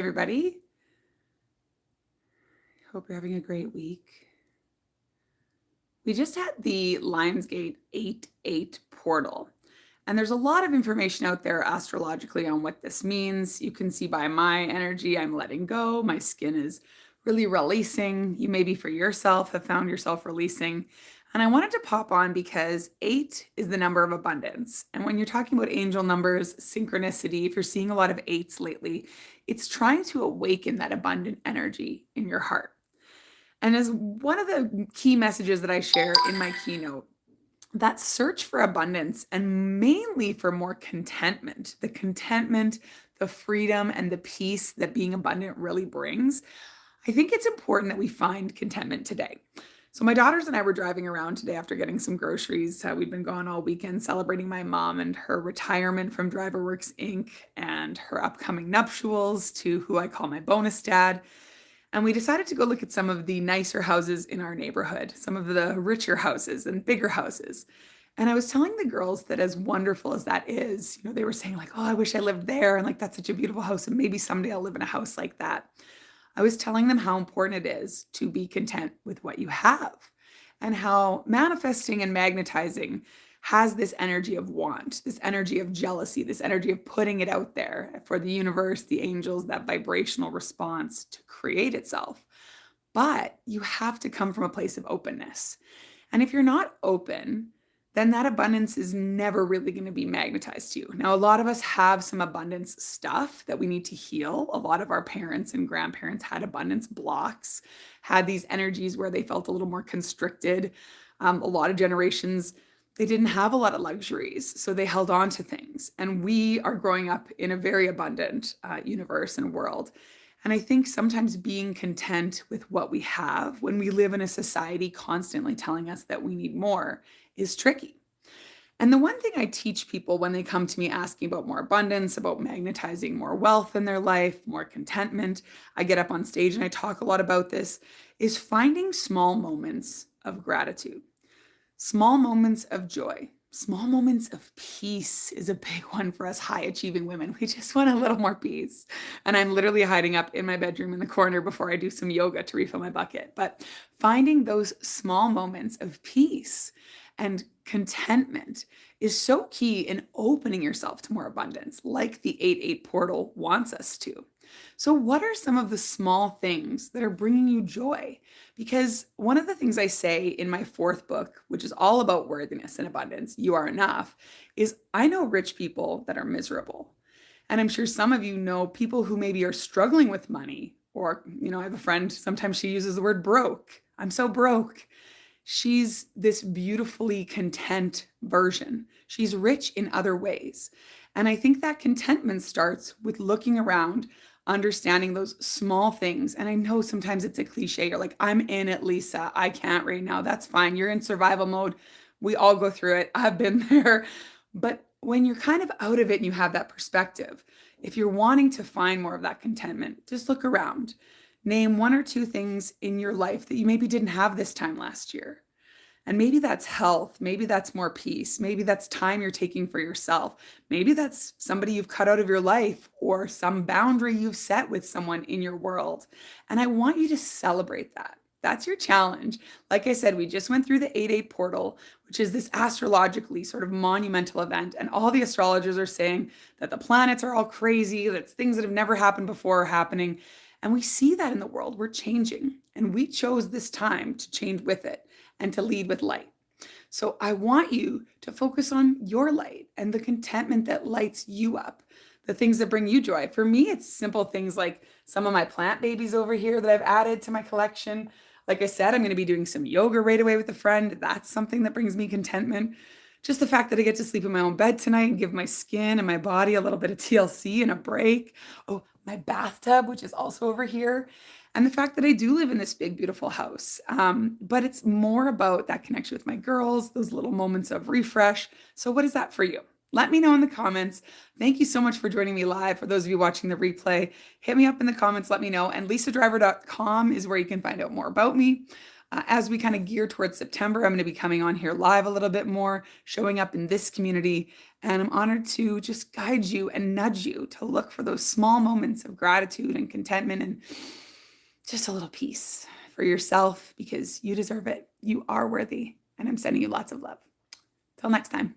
Everybody. Hope you're having a great week. We just had the Lionsgate 8-8 portal, and there's a lot of information out there astrologically on what this means. You can see by my energy, I'm letting go. My skin is really releasing. You maybe for yourself have found yourself releasing. And I wanted to pop on because 8 is the number of abundance. And when you're talking about angel numbers, synchronicity, if you're seeing a lot of 8s lately, it's trying to awaken that abundant energy in your heart. And as one of the key messages that I share in my keynote, that search for abundance and mainly for more contentment, the freedom, and the peace that being abundant really brings, I think it's important that we find contentment today. So my daughters and I were driving around today after getting some groceries. We'd been gone all weekend celebrating my mom and her retirement from DriverWorks Inc. and her upcoming nuptials to who I call my bonus dad. And we decided to go look at some of the nicer houses in our neighborhood, some of the richer houses and bigger houses. And I was telling the girls that as wonderful as that is, they were saying like, oh, I wish I lived there. And like, that's such a beautiful house. And maybe someday I'll live in a house like that. I was telling them how important it is to be content with what you have and how manifesting and magnetizing has this energy of want, this energy of jealousy, this energy of putting it out there for the universe, the angels, that vibrational response to create itself. But you have to come from a place of openness. And if you're not open, then that abundance is never really going to be magnetized to you. Now, a lot of us have some abundance stuff that we need to heal. A lot of our parents and grandparents had abundance blocks, had these energies where they felt a little more constricted. A lot of generations, they didn't have a lot of luxuries, so they held on to things. And we are growing up in a very abundant universe and world. And I think sometimes being content with what we have when we live in a society constantly telling us that we need more is tricky. And the one thing I teach people when they come to me asking about more abundance, about magnetizing more wealth in their life, more contentment, I get up on stage and I talk a lot about this, is finding small moments of gratitude, small moments of joy. Small moments of peace is a big one for us high achieving women. We just want a little more peace. And I'm literally hiding up in my bedroom in the corner before I do some yoga to refill my bucket. But finding those small moments of peace and contentment is so key in opening yourself to more abundance, like the 8-8 portal wants us to. So what are some of the small things that are bringing you joy? Because one of the things I say in my 4th book, which is all about worthiness and abundance, You Are Enough, is I know rich people that are miserable. And I'm sure some of you know people who maybe are struggling with money, or, I have a friend, sometimes she uses the word broke. I'm so broke. She's this beautifully content version. She's rich in other ways. And I think that contentment starts with looking around, understanding those small things. And I know sometimes it's a cliche. You're like, I'm in it, Lisa. I can't right now. That's fine. You're in survival mode. We all go through it. I've been there. But when you're kind of out of it and you have that perspective, if you're wanting to find more of that contentment, just look around. Name 1 or 2 things in your life that you maybe didn't have this time last year. And maybe that's health. Maybe that's more peace. Maybe that's time you're taking for yourself. Maybe that's somebody you've cut out of your life or some boundary you've set with someone in your world. And I want you to celebrate that. That's your challenge. Like I said, we just went through the 8-8 portal, which is this astrologically sort of monumental event. And all the astrologers are saying that the planets are all crazy, that things that have never happened before are happening. And we see that in the world. We're changing. And we chose this time to change with it and to lead with light. So I want you to focus on your light and the contentment that lights you up, the things that bring you joy. For me, it's simple things like some of my plant babies over here that I've added to my collection. Like I said, I'm going to be doing some yoga right away with a friend. That's something that brings me contentment. Just the fact that I get to sleep in my own bed tonight and give my skin and my body a little bit of TLC and a break. Oh, my bathtub, which is also over here. And the fact that I do live in this big, beautiful house. But it's more about that connection with my girls, those little moments of refresh. So what is that for you? Let me know in the comments. Thank you so much for joining me live. For those of you watching the replay, hit me up in the comments, let me know. And lisadriver.com is where you can find out more about me. As we kind of gear towards September, I'm going to be coming on here live a little bit more, showing up in this community. And I'm honored to just guide you and nudge you to look for those small moments of gratitude and contentment and just a little peace for yourself, because you deserve it. You are worthy. And I'm sending you lots of love. Till next time.